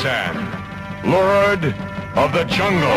Tarzan, Lord of the Jungle.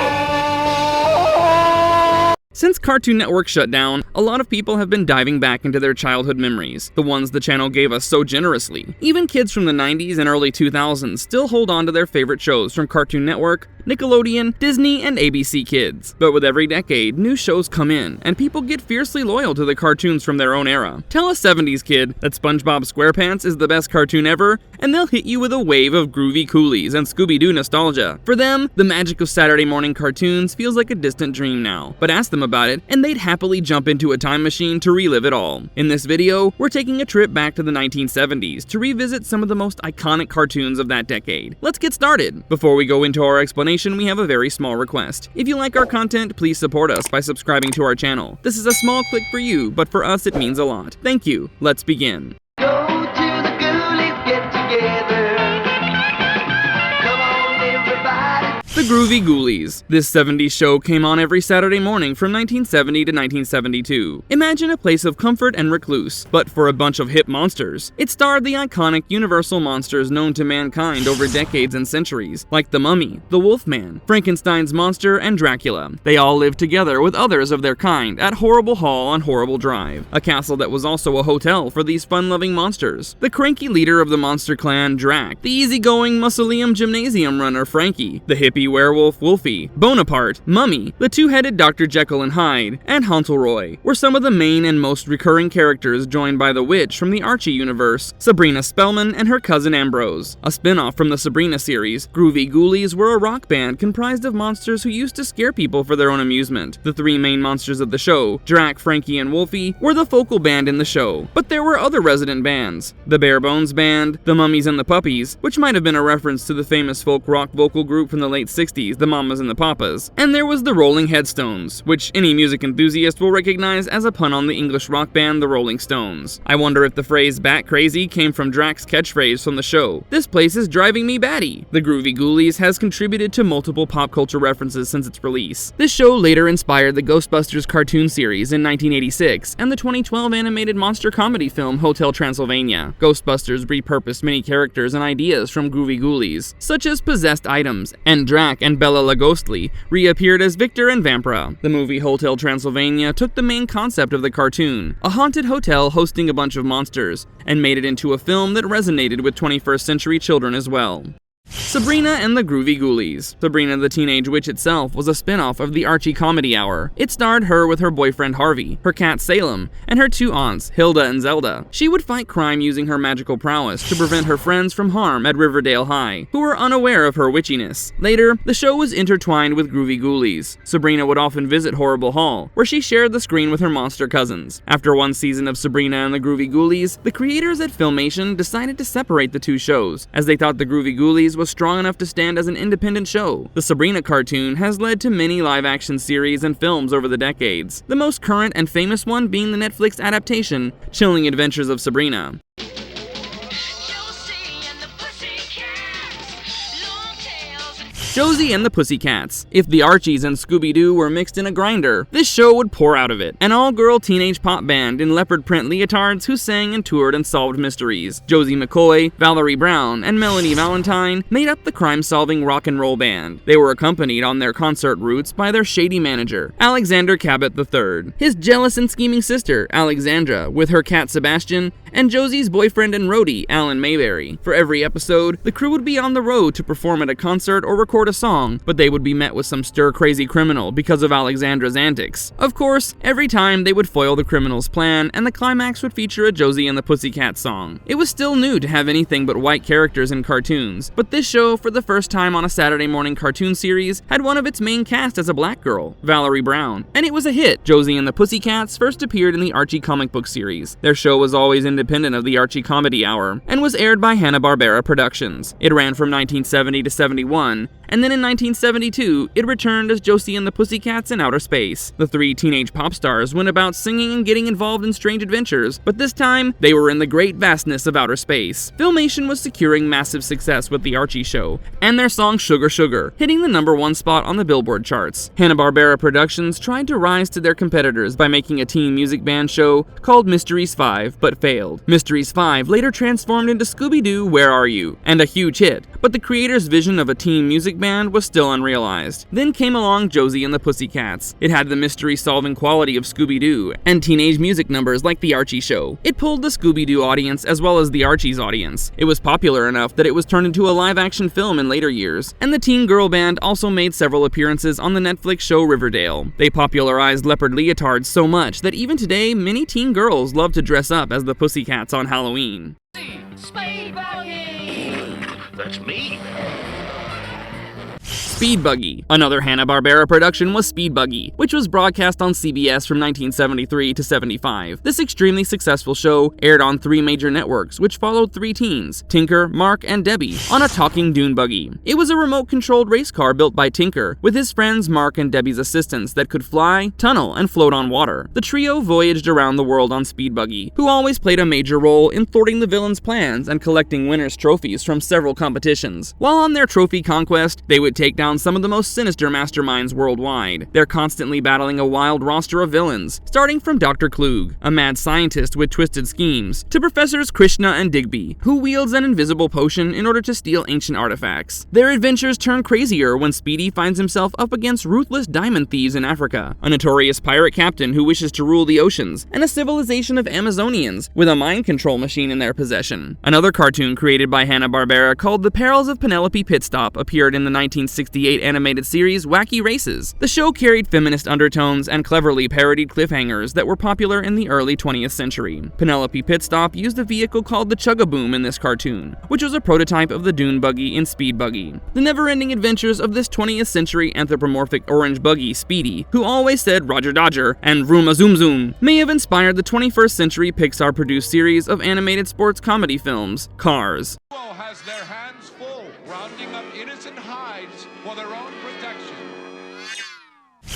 Since Cartoon Network shut down, a lot of people have been diving back into their childhood memories, the ones the channel gave us so generously. Even kids from the 90s and early 2000s still hold on to their favorite shows from Cartoon Network, Nickelodeon, Disney, and ABC Kids. But with every decade, new shows come in, and people get fiercely loyal to the cartoons from their own era. Tell a 70s kid that SpongeBob SquarePants is the best cartoon ever, and they'll hit you with a wave of Groovie Goolies and Scooby-Doo nostalgia. For them, the magic of Saturday morning cartoons feels like a distant dream now. But ask them about it, and they'd happily jump into a time machine to relive it all. In this video, we're taking a trip back to the 1970s to revisit some of the most iconic cartoons of that decade. Let's get started! Before we go into our explanation, we have a very small request. If you like our content, please support us by subscribing to our channel. This is a small click for you, but for us it means a lot. Thank you. Let's begin. Go to the Ghoulies, get together. Come on, everybody. The Groovie Ghoulies. This 70s show came on every Saturday morning from 1970 to 1972. Imagine a place of comfort and recluse, but for a bunch of hip monsters. It starred the iconic universal monsters known to mankind over decades and centuries, like the Mummy, the Wolfman, Frankenstein's monster, and Dracula. They all lived together with others of their kind at Horrible Hall on Horrible Drive, a castle that was also a hotel for these fun-loving monsters. The cranky leader of the monster clan, Drac, the easygoing mausoleum gymnasium runner, Frankie, the hippie werewolf Wolfie, Bonaparte, Mummy, the two-headed Dr. Jekyll and Hyde, and Fauntleroy were some of the main and most recurring characters, joined by the witch from the Archie universe, Sabrina Spellman and her cousin Ambrose. A spin-off from the Sabrina series, Groovie Goolies were a rock band comprised of monsters who used to scare people for their own amusement. The three main monsters of the show, Drac, Frankie, and Wolfie, were the focal band in the show, but there were other resident bands. The Bare Bones Band, the Mummies and the Puppies, which might have been a reference to the famous folk rock vocal group from the late 60s, the Mamas and the Papas, and there was the Rolling Headstones, which any music enthusiast will recognize as a pun on the English rock band the Rolling Stones. I wonder if the phrase "bat crazy" came from Drac's catchphrase from the show, "This place is driving me batty." The Groovie Ghoulies has contributed to multiple pop culture references since its release. This show later inspired the Ghostbusters cartoon series in 1986 and the 2012 animated monster comedy film Hotel Transylvania. Ghostbusters repurposed many characters and ideas from Groovie Ghoulies, such as possessed items, and Drac and Bela Lugosi's reappeared as Victor and Vampira. The movie Hotel Transylvania took the main concept of the cartoon, a haunted hotel hosting a bunch of monsters, and made it into a film that resonated with 21st century children as well. Sabrina and the Groovie Ghoulies. Sabrina the Teenage Witch itself was a spin-off of the Archie Comedy Hour. It starred her with her boyfriend Harvey, her cat Salem, and her two aunts, Hilda and Zelda. She would fight crime using her magical prowess to prevent her friends from harm at Riverdale High, who were unaware of her witchiness. Later, the show was intertwined with Groovie Ghoulies. Sabrina would often visit Horrible Hall, where she shared the screen with her monster cousins. After one season of Sabrina and the Groovie Ghoulies, the creators at Filmation decided to separate the two shows, as they thought the Groovie Ghoulies was strong enough to stand as an independent show. The Sabrina cartoon has led to many live-action series and films over the decades, the most current and famous one being the Netflix adaptation, Chilling Adventures of Sabrina. Josie and the Pussycats. If the Archies and Scooby-Doo were mixed in a grinder, this show would pour out of it. An all-girl teenage pop band in leopard print leotards who sang and toured and solved mysteries. Josie McCoy, Valerie Brown, and Melanie Valentine made up the crime-solving rock and roll band. They were accompanied on their concert routes by their shady manager, Alexander Cabot III, his jealous and scheming sister, Alexandra, with her cat Sebastian, and Josie's boyfriend and roadie, Alan Mayberry. For every episode, the crew would be on the road to perform at a concert or record a song, but they would be met with some stir-crazy criminal because of Alexandra's antics. Of course, every time they would foil the criminal's plan, and the climax would feature a Josie and the Pussycats song. It was still new to have anything but white characters in cartoons, but this show, for the first time on a Saturday morning cartoon series, had one of its main cast as a black girl, Valerie Brown, and it was a hit. Josie and the Pussycats first appeared in the Archie comic book series. Their show was always independent of the Archie Comedy Hour, and was aired by Hanna-Barbera Productions. It ran from 1970 to 71, and then in 1972, it returned as Josie and the Pussycats in Outer Space. The three teenage pop stars went about singing and getting involved in strange adventures, but this time, they were in the great vastness of outer space. Filmation was securing massive success with The Archie Show, and their song Sugar Sugar, hitting the #1 spot on the Billboard charts. Hanna-Barbera Productions tried to rise to their competitors by making a teen music band show called Mysteries 5, but failed. Mysteries 5 later transformed into Scooby-Doo Where Are You? And a huge hit, but the creator's vision of a teen music band was still unrealized. Then came along Josie and the Pussycats. It had the mystery-solving quality of Scooby-Doo, and teenage music numbers like The Archie Show. It pulled the Scooby-Doo audience as well as the Archie's audience. It was popular enough that it was turned into a live-action film in later years, and the teen girl band also made several appearances on the Netflix show Riverdale. They popularized leopard leotards so much that even today, many teen girls love to dress up as the Pussycats on Halloween. Speed Buggy! That's me. Speed Buggy. Another Hanna-Barbera production was Speed Buggy, which was broadcast on CBS from 1973 to 75. This extremely successful show aired on 3 major networks, which followed 3 teens, Tinker, Mark, and Debbie, on a talking dune buggy. It was a remote-controlled race car built by Tinker, with his friends Mark and Debbie's assistants that could fly, tunnel, and float on water. The trio voyaged around the world on Speed Buggy, who always played a major role in thwarting the villains' plans and collecting winners' trophies from several competitions. While on their trophy conquest, they would take down some of the most sinister masterminds worldwide. They're constantly battling a wild roster of villains, starting from Dr. Klug, a mad scientist with twisted schemes, to Professors Krishna and Digby, who wields an invisible potion in order to steal ancient artifacts. Their adventures turn crazier when Speedy finds himself up against ruthless diamond thieves in Africa, a notorious pirate captain who wishes to rule the oceans, and a civilization of Amazonians with a mind control machine in their possession. Another cartoon created by Hanna-Barbera called The Perils of Penelope Pitstop appeared in the 1968 animated series Wacky Races. The show carried feminist undertones and cleverly parodied cliffhangers that were popular in the early 20th century. Penelope Pitstop used a vehicle called the Chug-a-Boom in this cartoon, which was a prototype of the dune buggy in Speed Buggy. The never-ending adventures of this 20th century anthropomorphic orange buggy, Speedy, who always said Roger Dodger and Vroom a Zoom Zoom, may have inspired the 21st century Pixar-produced series of animated sports comedy films, Cars. Has their hands full, rounding up innocent hides for their own protection.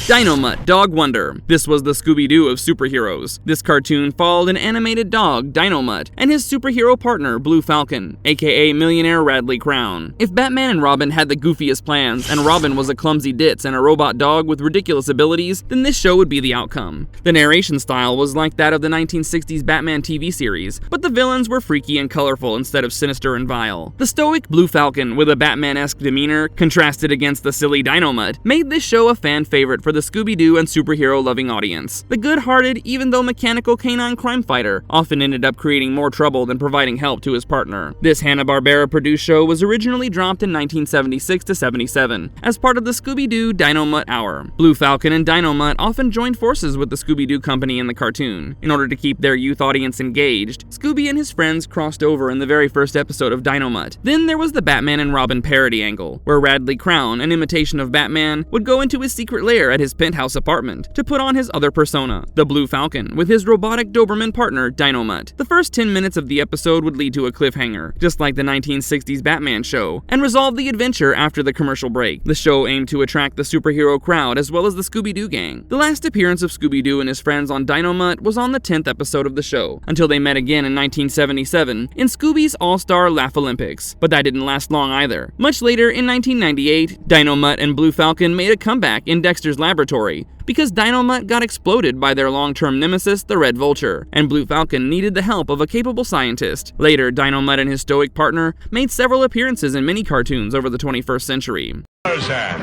Dino Mut, Dog Wonder. This was the Scooby-Doo of superheroes. This cartoon followed an animated dog, Dino Mut, and his superhero partner, Blue Falcon, aka millionaire Radley Crown. If Batman and Robin had the goofiest plans, and Robin was a clumsy ditz and a robot dog with ridiculous abilities, then this show would be the outcome. The narration style was like that of the 1960s Batman TV series, but the villains were freaky and colorful instead of sinister and vile. The stoic Blue Falcon, with a Batman-esque demeanor, contrasted against the silly Dino Mut, made this show a fan favorite for the Scooby-Doo and superhero-loving audience. The good-hearted, even though mechanical canine crime fighter often ended up creating more trouble than providing help to his partner. This Hanna-Barbera produced show was originally dropped in 1976 to 77 as part of the Scooby-Doo Dino Mut Hour. Blue Falcon and Dino Mut often joined forces with the Scooby-Doo company in the cartoon. In order to keep their youth audience engaged, Scooby and his friends crossed over in the very first episode of Dino Mut. Then there was the Batman and Robin parody angle, where Radley Crown, an imitation of Batman, would go into his secret lair at his penthouse apartment to put on his other persona, the Blue Falcon, with his robotic Doberman partner, Dino Mut. The first 10 minutes of the episode would lead to a cliffhanger, just like the 1960s Batman show, and resolve the adventure after the commercial break. The show aimed to attract the superhero crowd as well as the Scooby-Doo gang. The last appearance of Scooby-Doo and his friends on Dino Mut was on the 10th episode of the show, until they met again in 1977 in Scooby's All-Star Laugh Olympics, but that didn't last long either. Much later, in 1998, Dino Mut and Blue Falcon made a comeback in Dexter's Laboratory, because Dino Mut got exploded by their long-term nemesis, the Red Vulture, and Blue Falcon needed the help of a capable scientist. Later, Dino Mut and his stoic partner made several appearances in many cartoons over the 21st century. Tarzan,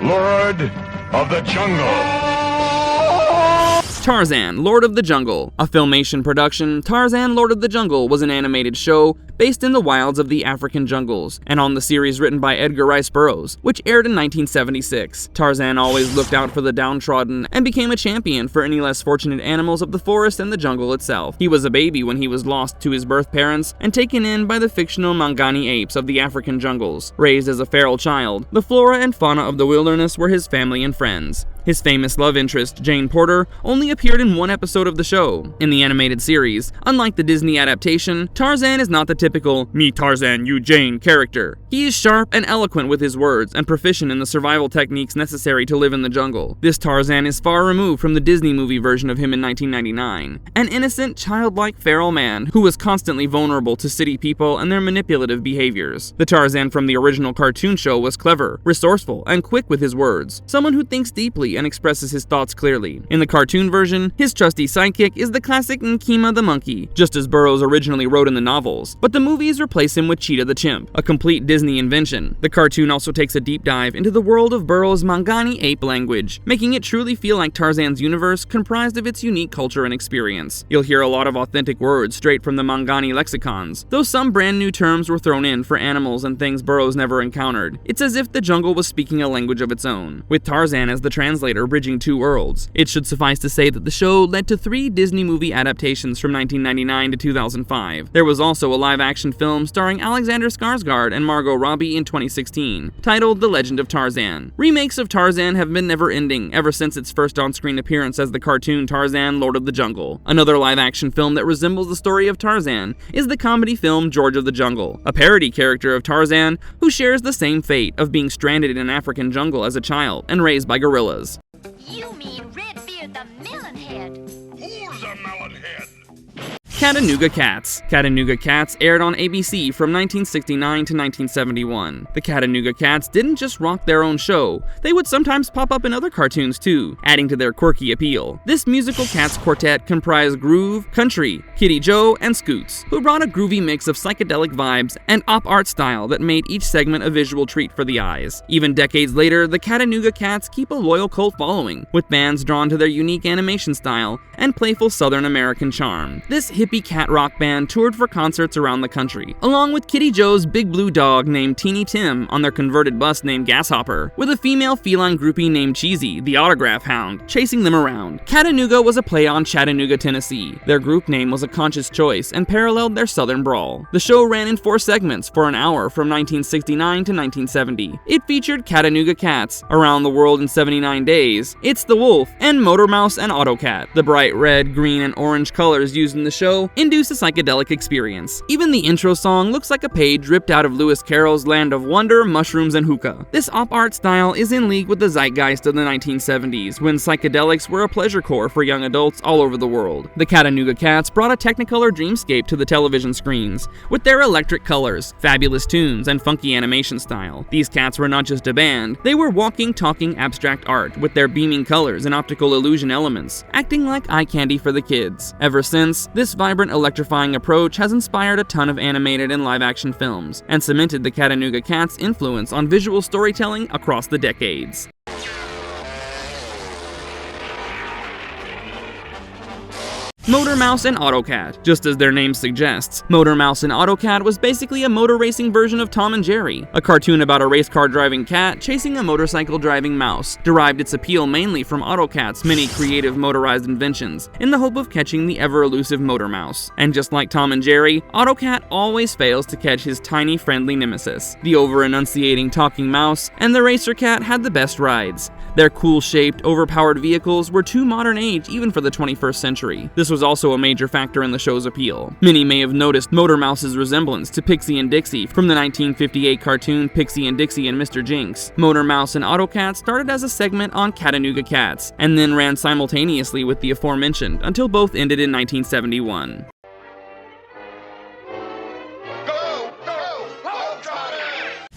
Lord of the Jungle. Tarzan, Lord of the Jungle. A Filmation production, Tarzan, Lord of the Jungle was an animated show based in the wilds of the African jungles, and on the series written by Edgar Rice Burroughs, which aired in 1976. Tarzan always looked out for the downtrodden and became a champion for any less fortunate animals of the forest and the jungle itself. He was a baby when he was lost to his birth parents and taken in by the fictional Mangani apes of the African jungles. Raised as a feral child, the flora and fauna of the wilderness were his family and friends. His famous love interest, Jane Porter, only appeared in one episode of the show. In the animated series, unlike the Disney adaptation, Tarzan is not the typical "me Tarzan, you Jane" character. He is sharp and eloquent with his words and proficient in the survival techniques necessary to live in the jungle. This Tarzan is far removed from the Disney movie version of him in 1999, an innocent, childlike feral man who was constantly vulnerable to city people and their manipulative behaviors. The Tarzan from the original cartoon show was clever, resourceful, and quick with his words, someone who thinks deeply and expresses his thoughts clearly. In the cartoon version, his trusty sidekick is the classic Nkima the monkey, just as Burroughs originally wrote in the novels, but the movies replace him with Cheetah the chimp, a complete Disney invention. The cartoon also takes a deep dive into the world of Burroughs' Mangani ape language, making it truly feel like Tarzan's universe comprised of its unique culture and experience. You'll hear a lot of authentic words straight from the Mangani lexicons, though some brand new terms were thrown in for animals and things Burroughs never encountered. It's as if the jungle was speaking a language of its own, with Tarzan as the translator bridging two worlds. It should suffice to say that the show led to 3 Disney movie adaptations from 1999 to 2005. There was also a live-action film starring Alexander Skarsgård and Margot Robbie in 2016, titled The Legend of Tarzan. Remakes of Tarzan have been never-ending ever since its first on-screen appearance as the cartoon Tarzan, Lord of the Jungle. Another live-action film that resembles the story of Tarzan is the comedy film George of the Jungle, a parody character of Tarzan who shares the same fate of being stranded in an African jungle as a child and raised by gorillas. You mean Redbeard the Melonhead. Who's a melonhead? Katano Cats. Katano Cats aired on ABC from 1969 to 1971. The Katano Cats didn't just rock their own show, they would sometimes pop up in other cartoons too, adding to their quirky appeal. This musical cats quartet comprised Groove, Country, Kitty Joe, and Scoots, who brought a groovy mix of psychedelic vibes and op art style that made each segment a visual treat for the eyes. Even decades later, the Katano Cats keep a loyal cult following, with fans drawn to their unique animation style and playful Southern American charm. This hippie cat rock band toured for concerts around the country, along with Kitty Joe's big blue dog named Teeny Tim on their converted bus named Gashopper, with a female feline groupie named Cheesy, the autograph hound, chasing them around. Chattanooga was a play on Chattanooga, Tennessee. Their group name was a conscious choice and paralleled their Southern brawl. The show ran in 4 segments for an hour from 1969 to 1970. It featured Katano Cats, Around the World in 79 Days, It's the Wolf, and Motor Mouse and AutoCat. The bright red, green, and orange colors used in the show induce a psychedelic experience. Even the intro song looks like a page ripped out of Lewis Carroll's Land of Wonder, Mushrooms, and Hookah. This op art style is in league with the zeitgeist of the 1970s, when psychedelics were a pleasure core for young adults all over the world. The Katano Cats brought a Technicolor dreamscape to the television screens, with their electric colors, fabulous tunes, and funky animation style. These cats were not just a band, they were walking, talking abstract art, with their beaming colors and optical illusion elements, acting like eye candy for the kids. Ever since, this vibrant, electrifying approach has inspired a ton of animated and live-action films, and cemented the Katano Cats' influence on visual storytelling across the decades. Motor Mouse and AutoCat. Just as their name suggests, Motor Mouse and AutoCat was basically a motor racing version of Tom and Jerry. A cartoon about a race car driving cat chasing a motorcycle driving mouse derived its appeal mainly from AutoCat's many creative motorized inventions, in the hope of catching the ever-elusive Motor Mouse. And just like Tom and Jerry, AutoCat always fails to catch his tiny friendly nemesis. The over-enunciating talking mouse and the racer cat had the best rides. Their cool-shaped, overpowered vehicles were too modern age even for the 21st century. This was also a major factor in the show's appeal. Many may have noticed Motor Mouse's resemblance to Pixie and Dixie from the 1958 cartoon Pixie and Dixie and Mr. Jinx. Motor Mouse and AutoCat started as a segment on Katano Cats, and then ran simultaneously with the aforementioned until both ended in 1971.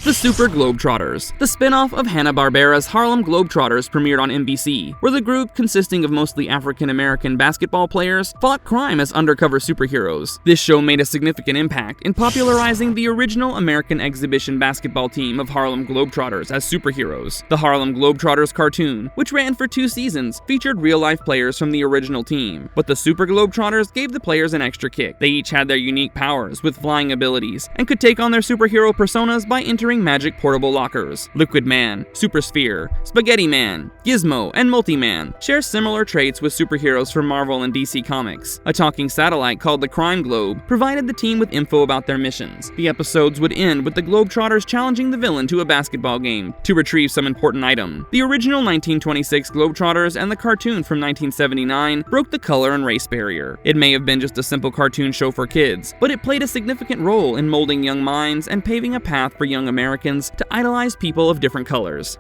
The Super Globetrotters. The spin-off of Hanna-Barbera's Harlem Globetrotters premiered on NBC, where the group, consisting of mostly African-American basketball players, fought crime as undercover superheroes. This show made a significant impact in popularizing the original American exhibition basketball team of Harlem Globetrotters as superheroes. The Harlem Globetrotters cartoon, which ran for 2 seasons, featured real-life players from the original team, but the Super Globetrotters gave the players an extra kick. They each had their unique powers with flying abilities, and could take on their superhero personas by entering featuring magic portable lockers. Liquid Man, Super Sphere, Spaghetti Man, Gizmo, and Multi-Man share similar traits with superheroes from Marvel and DC Comics. A talking satellite called the Crime Globe provided the team with info about their missions. The episodes would end with the Globetrotters challenging the villain to a basketball game to retrieve some important item. The original 1926 Globetrotters and the cartoon from 1979 broke the color and race barrier. It may have been just a simple cartoon show for kids, but it played a significant role in molding young minds and paving a path for young Americans to idolize people of different colors.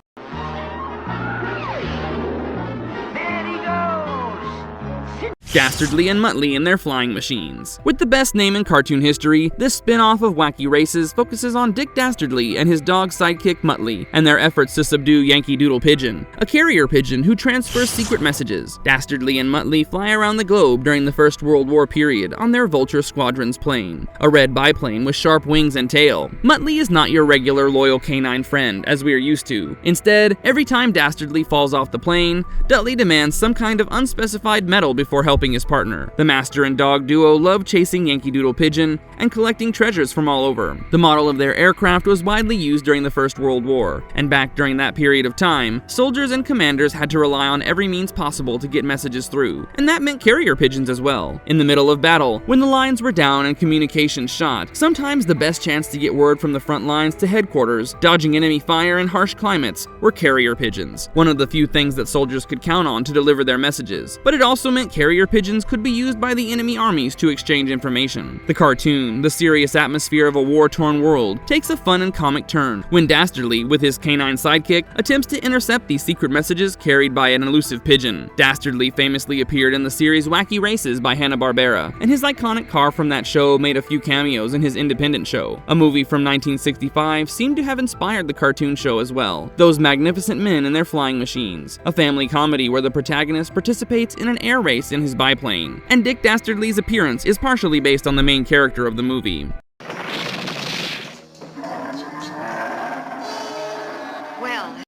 Dastardly and Mutley and their flying machines. With the best name in cartoon history, this spin-off of Wacky Races focuses on Dick Dastardly and his dog sidekick Mutley, and their efforts to subdue Yankee Doodle Pigeon, a carrier pigeon who transfers secret messages. Dastardly and Mutley fly around the globe during the First World War period on their Vulture Squadron's plane, a red biplane with sharp wings and tail. Mutley is not your regular loyal canine friend, as we are used to. Instead, every time Dastardly falls off the plane, Dudley demands some kind of unspecified medal before helping his partner. The master and dog duo love chasing Yankee Doodle Pigeon and collecting treasures from all over. The model of their aircraft was widely used during the First World War, and back during that period of time, soldiers and commanders had to rely on every means possible to get messages through, and that meant carrier pigeons as well. In the middle of battle, when the lines were down and communications shot, sometimes the best chance to get word from the front lines to headquarters, dodging enemy fire in harsh climates, were carrier pigeons, one of the few things that soldiers could count on to deliver their messages. But it also meant carrier pigeons could be used by the enemy armies to exchange information. The cartoon, the serious atmosphere of a war-torn world, takes a fun and comic turn when Dastardly, with his canine sidekick, attempts to intercept these secret messages carried by an elusive pigeon. Dastardly famously appeared in the series Wacky Races by Hanna-Barbera, and his iconic car from that show made a few cameos in his independent show. A movie from 1965 seemed to have inspired the cartoon show as well, Those Magnificent Men and Their Flying Machines, a family comedy where the protagonist participates in an air race in his biplane, and Dick Dastardly's appearance is partially based on the main character of the movie.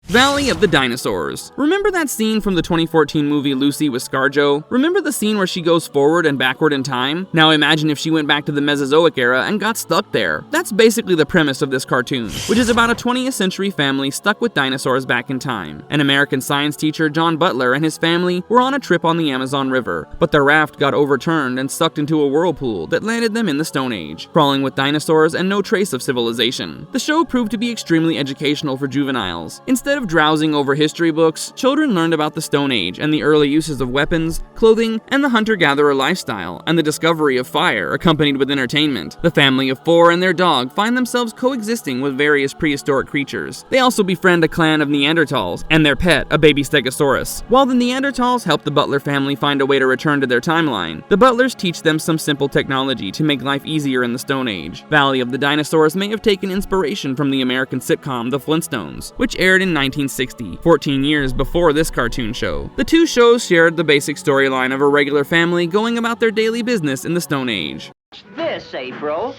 Valley of the Dinosaurs. Remember that scene from the 2014 movie Lucy with ScarJo? Remember the scene where she goes forward and backward in time? Now imagine if she went back to the Mesozoic era and got stuck there. That's basically the premise of this cartoon, which is about a 20th century family stuck with dinosaurs back in time. An American science teacher, John Butler, and his family were on a trip on the Amazon River, but their raft got overturned and sucked into a whirlpool that landed them in the Stone Age, crawling with dinosaurs and no trace of civilization. The show proved to be extremely educational for juveniles. Instead of drowsing over history books, children learned about the Stone Age and the early uses of weapons, clothing, and the hunter-gatherer lifestyle, and the discovery of fire, accompanied with entertainment. The family of 4 and their dog find themselves coexisting with various prehistoric creatures. They also befriend a clan of Neanderthals and their pet, a baby Stegosaurus. While the Neanderthals help the Butler family find a way to return to their timeline, the Butlers teach them some simple technology to make life easier in the Stone Age. Valley of the Dinosaurs may have taken inspiration from the American sitcom The Flintstones, which aired in 1960, 14 years before this cartoon show. The two shows shared the basic storyline of a regular family going about their daily business in the Stone Age. This, April.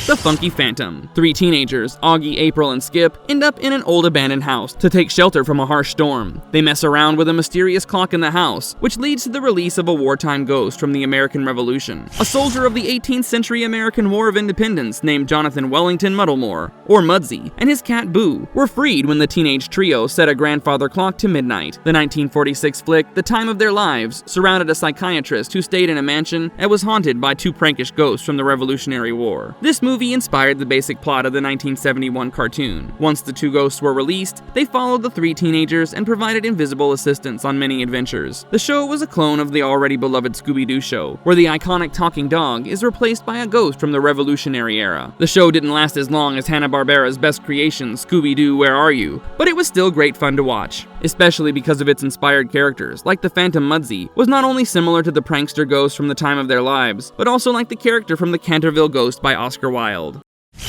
The Funky Phantom. 3 teenagers, Augie, April, and Skip, end up in an old abandoned house to take shelter from a harsh storm. They mess around with a mysterious clock in the house, which leads to the release of a wartime ghost from the American Revolution. A soldier of the 18th century American War of Independence named Jonathan Wellington Muddlemore, or Mudsy, and his cat Boo were freed when the teenage trio set a grandfather clock to midnight. The 1946 flick, The Time of Their Lives, surrounded a psychiatrist who stayed in a mansion and was haunted by 2 prankish ghosts from the Revolutionary War. This movie inspired the basic plot of the 1971 cartoon. Once the 2 ghosts were released, they followed the 3 teenagers and provided invisible assistance on many adventures. The show was a clone of the already beloved Scooby-Doo show, where the iconic talking dog is replaced by a ghost from the Revolutionary era. The show didn't last as long as Hanna-Barbera's best creation, Scooby-Doo, Where Are You?, but it was still great fun to watch, especially because of its inspired characters, like the Phantom Mudsy was not only similar to the prankster ghost from The Time of Their Lives, but also like the character from The Canterville Ghost by Oscar Wilde.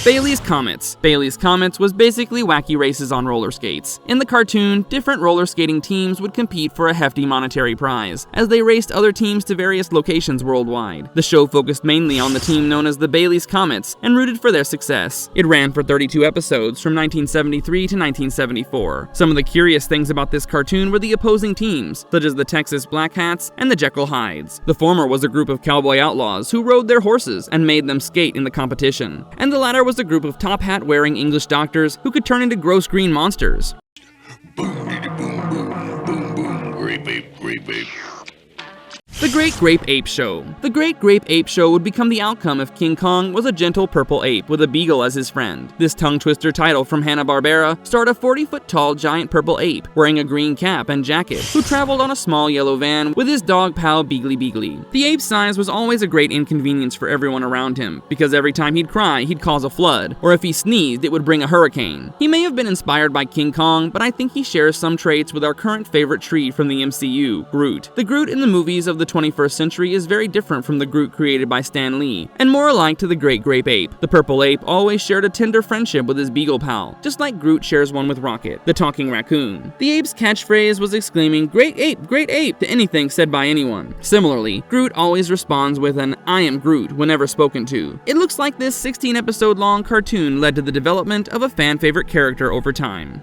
Bailey's Comets. Bailey's Comets was basically wacky races on roller skates. In the cartoon, different roller skating teams would compete for a hefty monetary prize, as they raced other teams to various locations worldwide. The show focused mainly on the team known as the Bailey's Comets, and rooted for their success. It ran for 32 episodes from 1973 to 1974. Some of the curious things about this cartoon were the opposing teams, such as the Texas Black Hats and the Jekyll Hydes. The former was a group of cowboy outlaws who rode their horses and made them skate in the competition, and the latter was a group of top hat wearing English doctors who could turn into gross green monsters. Boom, boom, boom, boom, boom, grape ape, grape ape. The Great Grape Ape Show. The Great Grape Ape Show would become the outcome if King Kong was a gentle purple ape with a beagle as his friend. This tongue-twister title from Hanna-Barbera starred a 40-foot-tall giant purple ape wearing a green cap and jacket who traveled on a small yellow van with his dog pal Beagly Beagly. The ape's size was always a great inconvenience for everyone around him, because every time he'd cry, he'd cause a flood, or if he sneezed, it would bring a hurricane. He may have been inspired by King Kong, but I think he shares some traits with our current favorite tree from the MCU, Groot. The Groot in the movies of the 21st century is very different from the Groot created by Stan Lee, and more alike to the Great Grape Ape. The purple ape always shared a tender friendship with his beagle pal, just like Groot shares one with Rocket, the talking raccoon. The ape's catchphrase was exclaiming great ape," to anything said by anyone. Similarly, Groot always responds with an "I am Groot" whenever spoken to. It looks like this 16-episode-long cartoon led to the development of a fan-favorite character over time.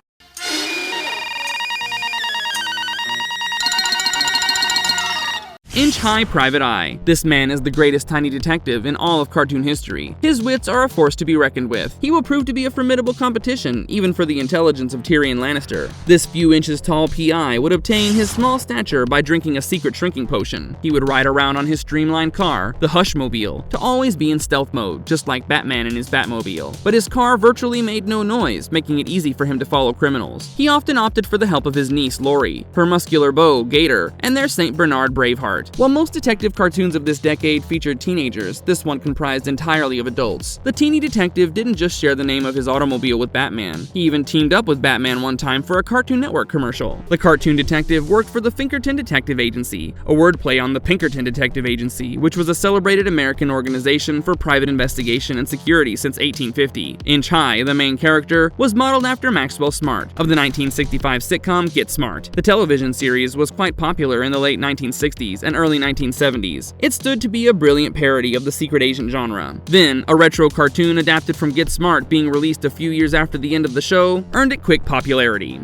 Inch-High Private Eye. This man is the greatest tiny detective in all of cartoon history. His wits are a force to be reckoned with. He will prove to be a formidable competition, even for the intelligence of Tyrion Lannister. This few inches tall PI would obtain his small stature by drinking a secret shrinking potion. He would ride around on his streamlined car, the Hushmobile, to always be in stealth mode, just like Batman in his Batmobile. But his car virtually made no noise, making it easy for him to follow criminals. He often opted for the help of his niece, Lori, her muscular beau, Gator, and their St. Bernard Braveheart. While most detective cartoons of this decade featured teenagers, this one comprised entirely of adults. The teeny detective didn't just share the name of his automobile with Batman. He even teamed up with Batman one time for a Cartoon Network commercial. The cartoon detective worked for the Pinkerton Detective Agency, a wordplay on the Pinkerton Detective Agency, which was a celebrated American organization for private investigation and security since 1850. Inch-High, the main character, was modeled after Maxwell Smart of the 1965 sitcom Get Smart. The television series was quite popular in the late 1960s and early 1970s. It stood to be a brilliant parody of the secret agent genre. Then, a retro cartoon adapted from Get Smart being released a few years after the end of the show earned it quick popularity.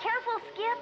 Careful, Skip.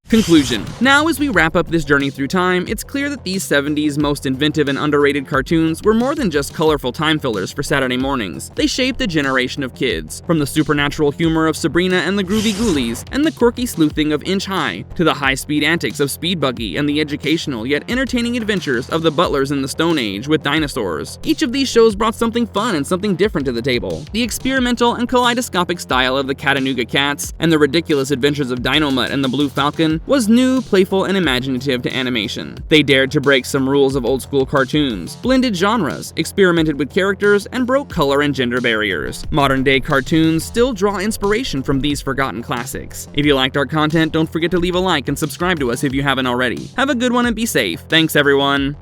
Conclusion. Now, as we wrap up this journey through time, it's clear that these 70s most inventive and underrated cartoons were more than just colorful time fillers for Saturday mornings. They shaped a generation of kids, from the supernatural humor of Sabrina and the Groovy Ghoulies, and the quirky sleuthing of Inch-High, to the high-speed antics of Speed Buggy and the educational yet entertaining adventures of the butlers in the Stone Age with Dinosaurs. Each of these shows brought something fun and something different to the table. The experimental and kaleidoscopic style of the Katano Cats and the ridiculous adventures of Dino Mut and the Blue Falcon was new, playful, and imaginative to animation. They dared to break some rules of old-school cartoons, blended genres, experimented with characters, and broke color and gender barriers. Modern-day cartoons still draw inspiration from these forgotten classics. If you liked our content, don't forget to leave a like and subscribe to us if you haven't already. Have a good one and be safe. Thanks, everyone!